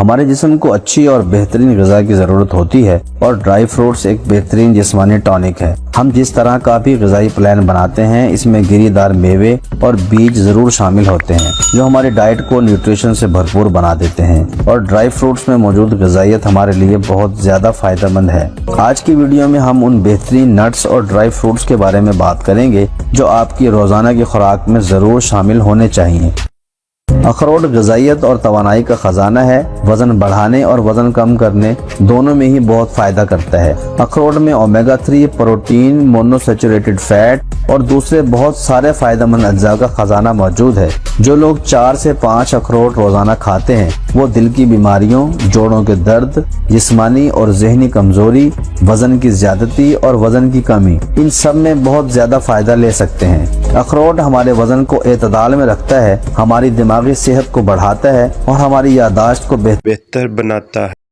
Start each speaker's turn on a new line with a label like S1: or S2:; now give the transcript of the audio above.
S1: ہمارے جسم کو اچھی اور بہترین غذا کی ضرورت ہوتی ہے اور ڈرائی فروٹس ایک بہترین جسمانی ٹانک ہے۔ ہم جس طرح کا بھی غذائی پلان بناتے ہیں اس میں گری دار میوے اور بیج ضرور شامل ہوتے ہیں جو ہماری ڈائٹ کو نیوٹریشن سے بھرپور بنا دیتے ہیں، اور ڈرائی فروٹس میں موجود غذائیت ہمارے لیے بہت زیادہ فائدہ مند ہے۔ آج کی ویڈیو میں ہم ان بہترین نٹس اور ڈرائی فروٹس کے بارے میں بات کریں گے جو آپ کی روزانہ کی خوراک میں ضرور شامل ہونے چاہیے۔ اخروٹ غذائیت اور توانائی کا خزانہ ہے، وزن بڑھانے اور وزن کم کرنے دونوں میں ہی بہت فائدہ کرتا ہے۔ اخروٹ میں omega 3 protein, mono saturated fat اور دوسرے بہت سارے فائدہ مند اجزاء کا خزانہ موجود ہے۔ جو لوگ 4 سے 5 اخروٹ روزانہ کھاتے ہیں وہ دل کی بیماریوں، جوڑوں کے درد، جسمانی اور ذہنی کمزوری، وزن کی زیادتی اور وزن کی کمی، ان سب میں بہت زیادہ فائدہ لے سکتے ہیں۔ اخروٹ ہمارے وزن کو اعتدال میں رکھتا ہے، ہماری دماغی صحت کو بڑھاتا ہے اور ہماری یادداشت کو بہتر
S2: بناتا ہے۔